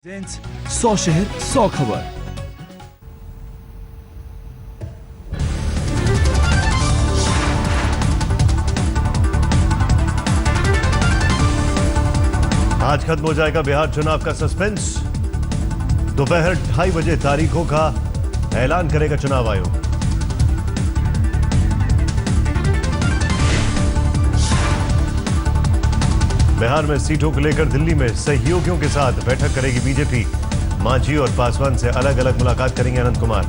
100 शहर 100 खबर। आज खत्म हो जाएगा बिहार चुनाव का सस्पेंस। दोपहर 2:30 बजे तारीखों का ऐलान करेगा चुनाव आयोग। बिहार में सीटों को लेकर दिल्ली में सहयोगियों के साथ बैठक करेगी बीजेपी। मांझी और पासवान से अलग अलग मुलाकात करेंगे अनंत कुमार।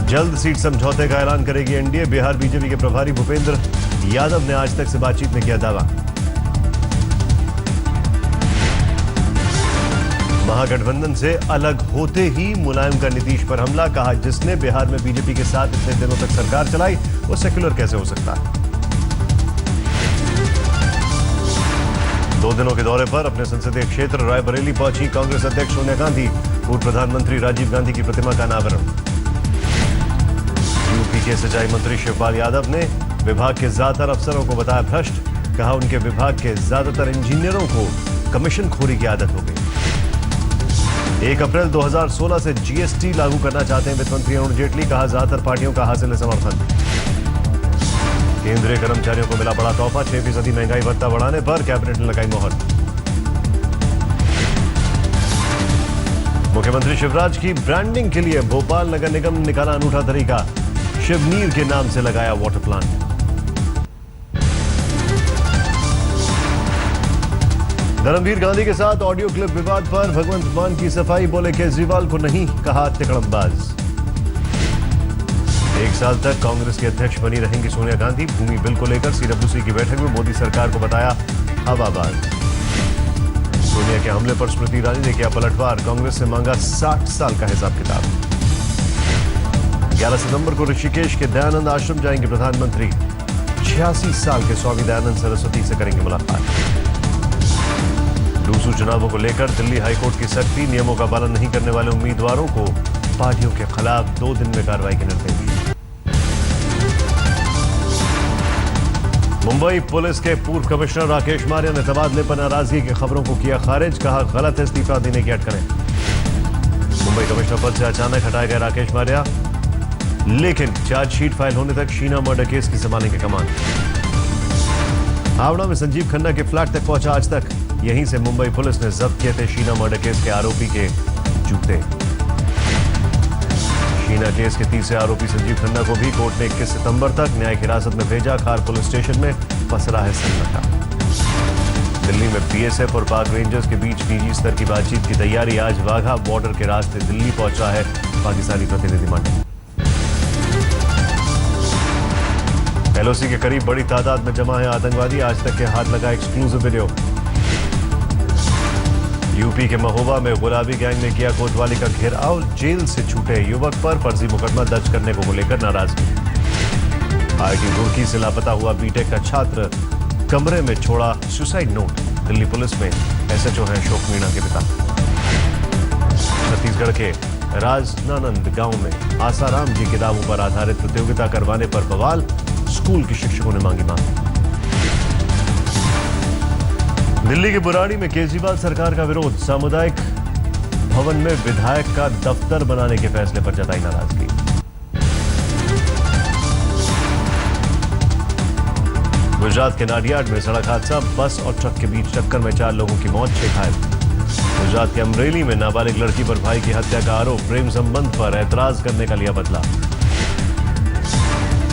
जल्द सीट समझौते का ऐलान करेगी एनडीए। बिहार बीजेपी के प्रभारी भूपेंद्र यादव ने आज तक से बातचीत में किया दावा। महागठबंधन से अलग होते ही मुलायम का नीतीश पर हमला। कहा, जिसने बिहार में बीजेपी के साथ इतने दिनों तक सरकार चलाई वो सेक्युलर कैसे हो सकता है। 2 दिनों के दौरे पर अपने संसदीय क्षेत्र रायबरेली पहुंची कांग्रेस अध्यक्ष सोनिया गांधी। पूर्व प्रधानमंत्री राजीव गांधी की प्रतिमा का अनावरण। यूपी के सिंचाई मंत्री शिवपाल यादव ने विभाग के ज्यादातर अफसरों को बताया भ्रष्ट। कहा, उनके विभाग के ज्यादातर इंजीनियरों को कमीशनखोरी की आदत हो गई। 1 अप्रैल 2016 से जीएसटी लागू करना चाहते हैं वित्त मंत्री अरुण जेटली। कहा, ज्यादातर पार्टियों का हासिल है समर्थन। केंद्रीय कर्मचारियों को मिला बड़ा तोहफा। 6% महंगाई भत्ता बढ़ाने पर कैबिनेट ने लगाई मोहर। मुख्यमंत्री शिवराज की ब्रांडिंग के लिए भोपाल नगर निगम ने निकाला अनूठा तरीका। शिवनीर के नाम से लगाया वाटर प्लांट। धर्मवीर गांधी के साथ ऑडियो क्लिप विवाद पर भगवंत मान की सफाई। बोले, केजरीवाल को नहीं कहा तिकड़मबाज। 1 साल तक कांग्रेस के अध्यक्ष बनी रहेंगी सोनिया गांधी। भूमि बिल को लेकर सीडब्ल्यूसी की बैठक में मोदी सरकार को बताया हवाबाज। सोनिया के हमले पर स्मृति ईरानी ने किया पलटवार। कांग्रेस से मांगा 60 साल का हिसाब किताब। 11 सितंबर को ऋषिकेश के दयानंद आश्रम जाएंगे प्रधानमंत्री। 86 साल के स्वामी दयानंद सरस्वती से करेंगे मुलाकात। रूसू चुनावों को लेकर दिल्ली हाईकोर्ट की सख्ती। नियमों का पालन नहीं करने वाले उम्मीदवारों को पार्टियों के खिलाफ 2 दिन में कार्रवाई के निर्देश। मुंबई पुलिस के पूर्व कमिश्नर राकेश मारिया ने तबादले पर नाराजगी की खबरों को किया खारिज। कहा, गलत है इस्तीफा देने की अटकलें। मुंबई कमिश्नर पद से अचानक हटाए गए राकेश मारिया, लेकिन चार्जशीट फाइल होने तक शीना मर्डर केस की संभालेंगे कमान। हावड़ा में संजीव खन्ना के फ्लैट तक पहुंचा आज तक। यहीं से मुंबई पुलिस ने जब्त किए थे शीना मर्डर केस के आरोपी के जूते। शीना केस के तीसरे आरोपी संजीव खन्ना को भी कोर्ट ने 21 सितंबर तक न्यायिक हिरासत में भेजा। खार पुलिस स्टेशन में पसरा है सन्नाटा। दिल्ली में बीएसएफ और पाक रेंजर्स के बीच डीजी स्तर की बातचीत की तैयारी। आज वाघा बॉर्डर के रास्ते दिल्ली पहुंचा है पाकिस्तानी प्रतिनिधिमंडल। एलओसी के करीब बड़ी तादाद में जमा है आतंकवादी। आज तक के हाथ लगा एक्सक्लूसिव वीडियो। यूपी के महोबा में गुलाबी गैंग ने किया कोतवाली का घेराव। जेल से छूटे युवक पर फर्जी मुकदमा दर्ज करने को लेकर नाराजगी। आईआईटी रुड़की से लापता हुआ बीटेक का छात्र कमरे में छोड़ा सुसाइड नोट। दिल्ली पुलिस में एसएचओ हैं अशोक मीणा के पिता। छत्तीसगढ़ के राजनानंद गांव में आसाराम जी किताबों पर आधारित प्रतियोगिता करवाने पर बवाल। स्कूल के शिक्षकों ने मांगी माफी। दिल्ली के बुराड़ी में केजरीवाल सरकार का विरोध। सामुदायिक भवन में विधायक का दफ्तर बनाने के फैसले पर जताई नाराजगी। गुजरात के नाडियाड में सड़क हादसा। बस और ट्रक के बीच टक्कर में 4 लोगों की मौत, 6 घायल। गुजरात के अमरेली में नाबालिग लड़की पर भाई की हत्या का आरोप। प्रेम संबंध पर ऐतराज करने का लिया बदला।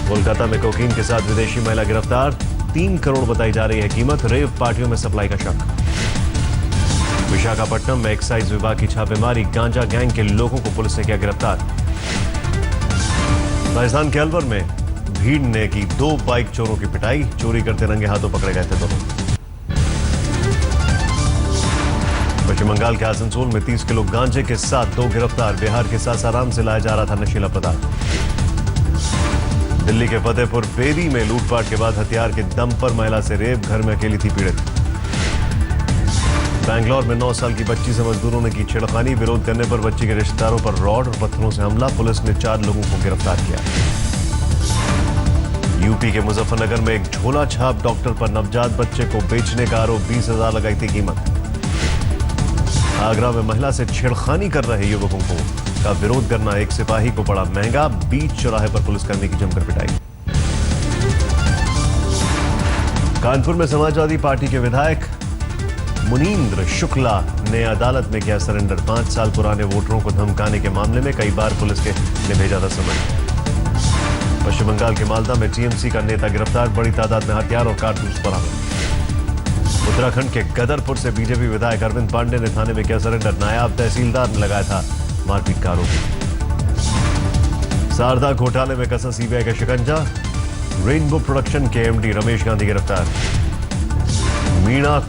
कोलकाता में कोकीन के साथ विदेशी महिला गिरफ्तार। 3 करोड़ बताई जा रही है कीमत। रेव पार्टियों में सप्लाई का शक। विशाखापट्टनम में एक्साइज विभाग की छापेमारी। गांजा गैंग के लोगों को पुलिस ने किया गिरफ्तार। राजस्थान के अलवर में भीड़ ने की 2 बाइक चोरों की पिटाई। चोरी करते रंगे हाथों पकड़े गए थे दोनों। पश्चिम बंगाल के आसनसोल में 30 किलो गांजे के साथ 2 गिरफ्तार। बिहार के सासाराम से लाया जा रहा था नशीला पदार्थ। दिल्ली के फतेहपुर बेरी में लूटपाट के बाद हथियार के दम पर महिला से रेप। घर में अकेली थी पीड़ित। बैंगलोर में 9 साल की बच्ची से मजदूरों ने की छेड़खानी। विरोध करने पर बच्ची के रिश्तेदारों पर रॉड और पत्थरों से हमला। पुलिस ने 4 लोगों को गिरफ्तार किया। यूपी के मुजफ्फरनगर में एक झोला छाप डॉक्टर पर नवजात बच्चे को बेचने का आरोप, 20,000 लगाई थी कीमत। आगरा में महिला से छेड़खानी कर रहे युवकों का विरोध करना एक सिपाही को पड़ा महंगा, बीच चौराहे पर पुलिसकर्मी की जमकर पिटाई। कानपुर में समाजवादी पार्टी के विधायक मुनींद्र शुक्ला ने अदालत में किया सरेंडर। 5 साल पुराने वोटरों को धमकाने के मामले में कई बार पुलिस ने भेजा था समन। पश्चिम बंगाल के मालदा में टीएमसी का नेता गिरफ्तार, बड़ी तादाद में हथियार और कारतूस बरामद। उत्तराखंड के गदरपुर से बीजेपी विधायक अरविंद पांडे ने थाने में किया सरेंडर। नायब तहसीलदार ने लगाया था मारपीट का आरोप। शारदा घोटाले में कसा सीबीआई का शिकंजा, रेनबो प्रोडक्शन के एमडी रमेश गांधी गिरफ्तार। मीणा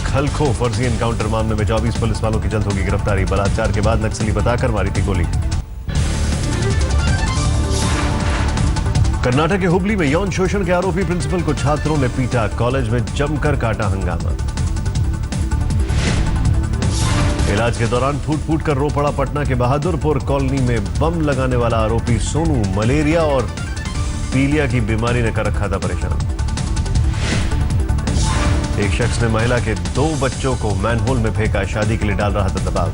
खलखो फर्जी एनकाउंटर मामले में 24 पुलिस वालों की जल्द होगी गिरफ्तारी। बलात्कार के बाद नक्सली बताकर मारी थी गोली। कर्नाटक के हुबली में यौन शोषण के आरोपी प्रिंसिपल को छात्रों ने पीटा, कॉलेज में जमकर काटा हंगामा। इलाज के दौरान फूट फूट कर रो पड़ा पटना के बहादुरपुर कॉलोनी में बम लगाने वाला आरोपी सोनू। मलेरिया और पीलिया की बीमारी ने कर रखा था परेशान। एक शख्स ने महिला के 2 बच्चों को मैनहोल में फेंका, शादी के लिए डाल रहा था दबाव।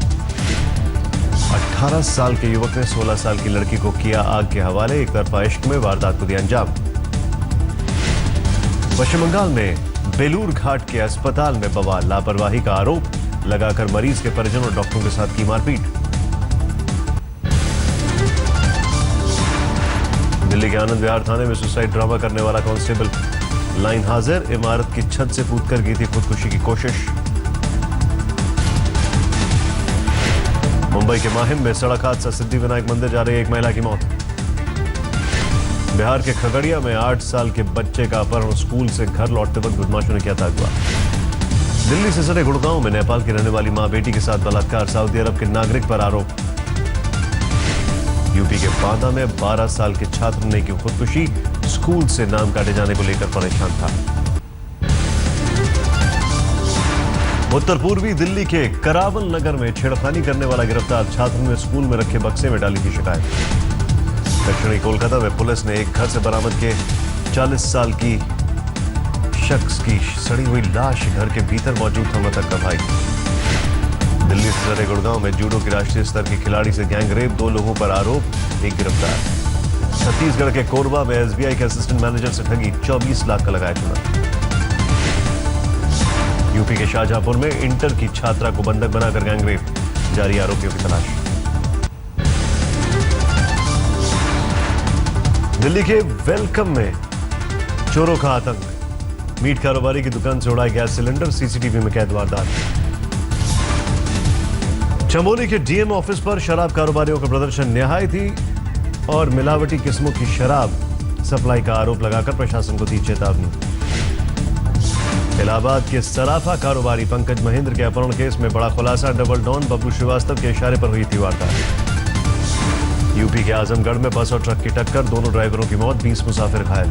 18 साल के युवक ने 16 साल की लड़की को किया आग के हवाले, एक तरफा इश्क में वारदात को दिया अंजाम। पश्चिम बंगाल में बेलूर घाट के अस्पताल में बवाल, लापरवाही का आरोप लगाकर मरीज के परिजनों और डॉक्टरों के साथ की मारपीट। दिल्ली के आनंद विहार थाने में सुसाइड ड्रामा करने वाला कांस्टेबल लाइन हाजिर, इमारत की छत से कूदकर की थी खुदकुशी की कोशिश। मुंबई के माहिम में सड़क हादसा, सिद्धिविनायक मंदिर जा रही एक महिला की मौत। बिहार के खगड़िया में 8 साल के बच्चे का अपहरण, स्कूल से घर लौटते वक्त बदमाशों ने किया था अगवा। दिल्ली से सटे गुड़गांव में नेपाल की रहने वाली मां बेटी के साथ बलात्कार, सऊदी अरब के नागरिक पर आरोप। यूपी के बांदा में 12 साल के छात्र ने की खुदकुशी, स्कूल से नाम काटे जाने को लेकर परेशान था। उत्तर पूर्वी दिल्ली के करावल नगर में छेड़खानी करने वाला गिरफ्तार, छात्र ने स्कूल में रखे बक्से में डाली थी शिकायत। दक्षिणी कोलकाता में पुलिस ने एक घर से बरामद के 40 साल की शख्स की सड़ी हुई लाश, घर के भीतर मौजूद था मृतक का भाई। दिल्ली से सटे गुड़गांव में जूडो की राष्ट्रीय स्तर की खिलाड़ी से गैंगरेप, 2 लोगों पर आरोप, एक गिरफ्तार। छत्तीसगढ़ के कोरबा में एसबीआई के असिस्टेंट मैनेजर से ठगी, 24 लाख का लगाया चुना। यूपी के शाहजहांपुर में इंटर की छात्रा को बंधक बनाकर गैंगरेप, जारी आरोपियों की तलाश। दिल्ली के वेलकम में चोरों का आतंक, मीट कारोबारी की दुकान से उड़ाया गैस सिलेंडर, सीसीटीवी में कैद वारदात। चमोली के डीएम ऑफिस पर शराब कारोबारियों का प्रदर्शन, निहायती और मिलावटी किस्मों की शराब सप्लाई का आरोप लगाकर प्रशासन को दी चेतावनी। इलाहाबाद के सराफा कारोबारी पंकज महेंद्र के अपहरण केस में बड़ा खुलासा, डबल डॉन बबलू श्रीवास्तव के इशारे पर हुई थी वारदात। यूपी के आजमगढ़ में बस और ट्रक की टक्कर, दोनों ड्राइवरों की मौत, 20 मुसाफिर घायल।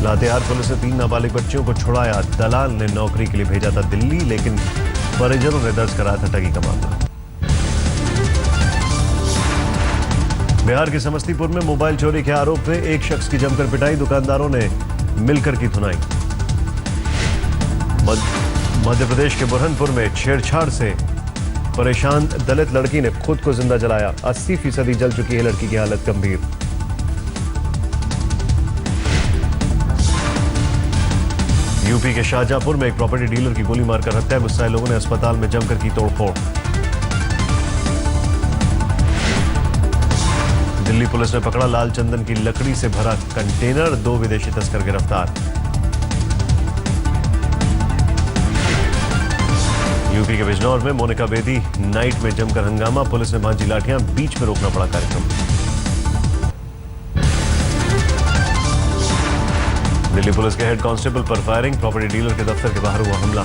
लातेहार पुलिस ने 3 नाबालिग बच्चियों को छुड़ाया, दलाल ने नौकरी के लिए भेजा था दिल्ली, लेकिन परिजनों ने दर्ज कराया था ठगी का मामला। बिहार के समस्तीपुर में मोबाइल चोरी के आरोप में एक शख्स की जमकर पिटाई, दुकानदारों ने मिलकर की धुनाई। मध्य प्रदेश के बुरहानपुर में छेड़छाड़ से परेशान दलित लड़की ने खुद को जिंदा जलाया, 80% जल चुकी है लड़की की हालत गंभीर। यूपी के शाहजहांपुर में एक प्रॉपर्टी डीलर की गोली मारकर हत्या, गुस्साए लोगों ने अस्पताल में जमकर की तोड़फोड़। दिल्ली पुलिस ने पकड़ा लाल चंदन की लकड़ी से भरा कंटेनर, 2 विदेशी तस्कर गिरफ्तार। यूपी के बिजनौर में मोनिका बेदी नाइट में जमकर हंगामा, पुलिस ने भांजी लाठियां, बीच में रोकना पड़ा कार्यक्रम। दिल्ली पुलिस के हेड कांस्टेबल पर फायरिंग, प्रॉपर्टी डीलर के दफ्तर के बाहर हुआ हमला।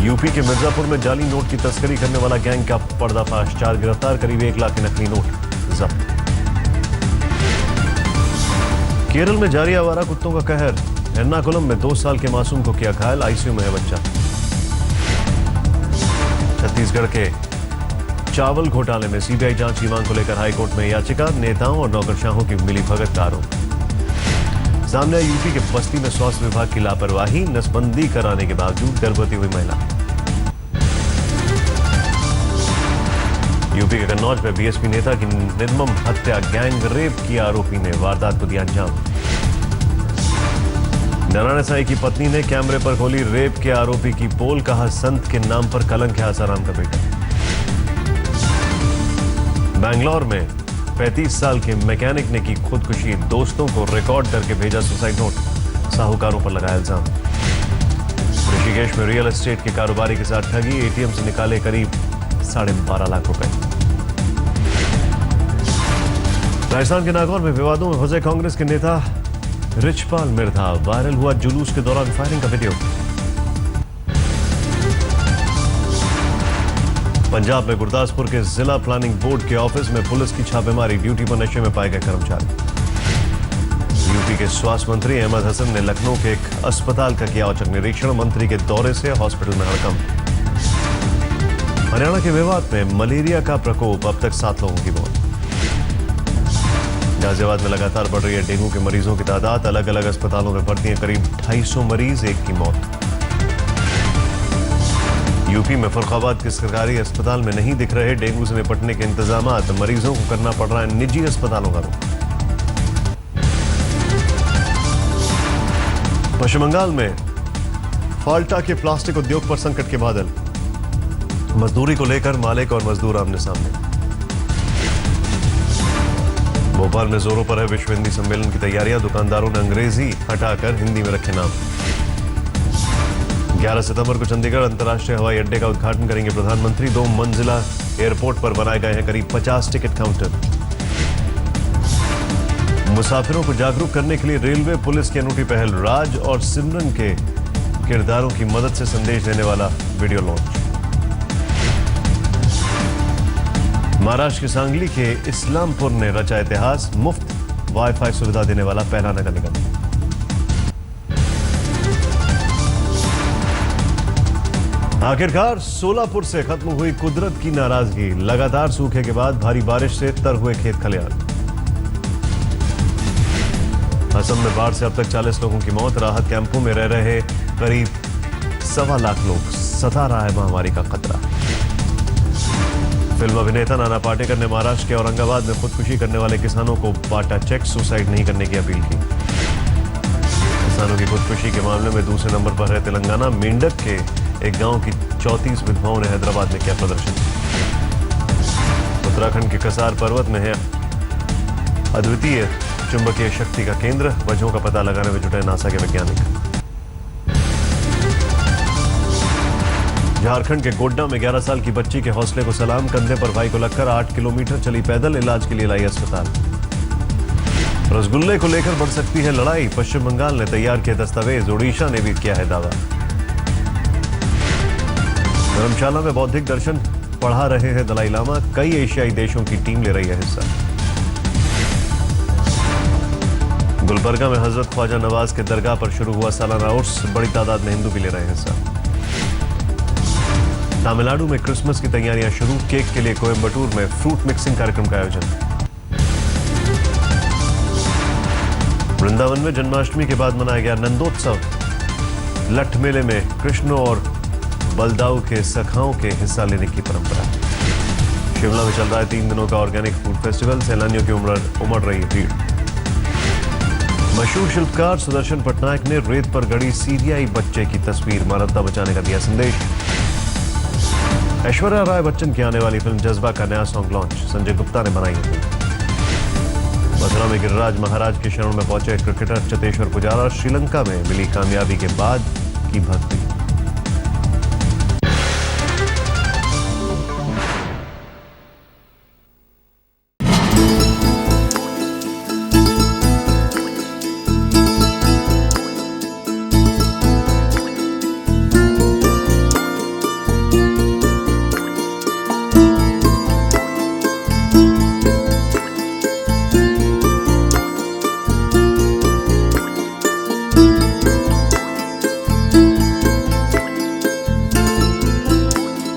यूपी के मिर्जापुर में जाली नोट की तस्करी करने वाला गैंग का पर्दाफाश, 4 गिरफ्तार, करीब 1 लाख के नकली नोट जब्त। केरल में जारी आवारा कुत्तों का कहर, एर्नाकुलम में 2 साल के मासूम को किया घायल, आईसीयू में है बच्चा। छत्तीसगढ़ के चावल घोटाले में सीबीआई जांच की मांग को लेकर हाईकोर्ट में याचिका, नेताओं और नौकरशाहों की मिलीभगत का आरोप। सामने आया यूपी के बस्ती में स्वास्थ्य विभाग की लापरवाही, नसबंदी कराने के बावजूद गर्भवती हुई महिला। यूपी के कन्नौज में बीएसपी नेता की निर्मम हत्या, गैंग रेप की आरोपी ने वारदात को दिया अंजाम। नारायण साईं की पत्नी ने कैमरे पर खोली रेप के आरोपी की पोल, कहा संत के नाम पर कलंक है आसाराम का बेटा। बैंगलोर में 35 साल के मैकेनिक ने की खुदकुशी, दोस्तों को रिकॉर्ड करके भेजा सुसाइड नोट, साहूकारों पर लगाया इल्जाम। ऋषिकेश में रियल एस्टेट के कारोबारी के साथ ठगी, एटीएम से निकाले करीब 12.5 लाख रुपए। राजस्थान के नागौर में विवादों में फंसे कांग्रेस के नेता रिचपाल मिर्धा, वायरल हुआ जुलूस के दौरान फायरिंग का वीडियो। पंजाब में गुरदासपुर के जिला प्लानिंग बोर्ड के ऑफिस में पुलिस की छापेमारी, ड्यूटी पर नशे में पाए गए कर्मचारी। यूपी के स्वास्थ्य मंत्री अहमद हसन ने लखनऊ के एक अस्पताल का किया औचक निरीक्षण, मंत्री के दौरे से हॉस्पिटल में हड़कंप। हरियाणा के मेवात में मलेरिया का प्रकोप, अब तक 7 लोगों की मौत। गाजियाबाद में लगातार बढ़ रही है डेंगू के मरीजों की तादाद, अलग अलग अस्पतालों में भर्ती हैं करीब 250 मरीज, एक की मौत। यूपी में फरुखाबाद के सरकारी अस्पताल में नहीं दिख रहे डेंगू से निपटने के इंतजाम, मरीजों को करना पड़ रहा है निजी अस्पतालों का रुख। पश्चिम बंगाल में फाल्टा के प्लास्टिक उद्योग पर संकट के बादल, मजदूरी को लेकर मालिक और मजदूर आमने सामने। भोपाल में जोरों पर है विश्व हिंदी सम्मेलन की तैयारियां, दुकानदारों ने अंग्रेजी हटाकर हिंदी में रखे नाम। 11 सितंबर को चंडीगढ़ अंतर्राष्ट्रीय हवाई अड्डे का उद्घाटन करेंगे प्रधानमंत्री। 2 मंजिला एयरपोर्ट पर बनाए गए हैं करीब 50 टिकट काउंटर। मुसाफिरों को जागरूक करने के लिए रेलवे पुलिस की अनूठी पहल, राज और सिमरन के किरदारों की मदद से संदेश देने वाला वीडियो लॉन्च। महाराष्ट्र के सांगली के इस्लामपुर ने रचा इतिहास, मुफ्त वाईफाई सुविधा देने वाला पहला नगर निगम। आखिरकार सोलापुर से खत्म हुई कुदरत की नाराजगी, लगातार सूखे के बाद भारी बारिश से तर हुए खेत खलिहान। असम में बाढ़ से अब तक 40 लोगों की मौत, राहत कैंपों में रह रहे करीब 1.25 लाख लोग, सता रहा है महामारी का खतरा। फिल्म अभिनेता नाना पाटेकर ने महाराष्ट्र के औरंगाबाद में खुदकुशी करने वाले किसानों को बांटा चेक, सुसाइड नहीं करने की अपील की। किसानों की खुदकुशी के मामले में दूसरे नंबर पर है तेलंगाना। मेंढक के एक गांव की 34 विधवाओं ने हैदराबाद में किया प्रदर्शन। उत्तराखंड के कसार पर्वत में है अद्वितीय चुंबकीय शक्ति का केंद्र, वजहों का पता लगाने में जुटे नासा के वैज्ञानिक। झारखंड के गोड्डा में 11 साल की बच्ची के हौसले को सलाम, कंधे पर भाई को लगकर 8 किलोमीटर चली पैदल, इलाज के लिए लाई अस्पताल। रसगुल्ले को लेकर बढ़ सकती है लड़ाई, पश्चिम बंगाल ने तैयार किए दस्तावेज, ओडिशा ने भी किया है दावा। धर्मशाला में बौद्धिक दर्शन पढ़ा रहे हैं दलाई लामा, कई एशियाई देशों की टीम ले रही है हिस्सा। गुलबर्गा में हजरत ख्वाजा नवाज के दरगाह पर शुरू हुआ सालाना उर्स, बड़ी तादाद में हिंदू भी ले रहे हैं हिस्सा। तमिलनाडु में क्रिसमस की तैयारियां शुरू, केक के लिए कोयम्बटूर में फ्रूट मिक्सिंग कार्यक्रम का आयोजन। वृंदावन में जन्माष्टमी के बाद मनाया गया नंदोत्सव, लठ मेले में कृष्ण और बलदाऊ के सखाओं के हिस्सा लेने की परंपरा। शिमला में चल रहा है 3 दिनों का ऑर्गेनिक फूड फेस्टिवल, सैलानियों की उमड़ रही भीड़। मशहूर शिल्पकार सुदर्शन पटनायक ने रेत पर गड़ी सीरियाई बच्चे की तस्वीर, मानवता बचाने का दिया संदेश। ऐश्वर्या राय बच्चन की आने वाली फिल्म जज्बा का नया सॉन्ग लॉन्च, संजय गुप्ता ने बनाई है। मथुरा में गिरिराज महाराज के शरण में पहुंचे क्रिकेटर चतेश्वर पुजारा, श्रीलंका में मिली कामयाबी के बाद की भक्ति।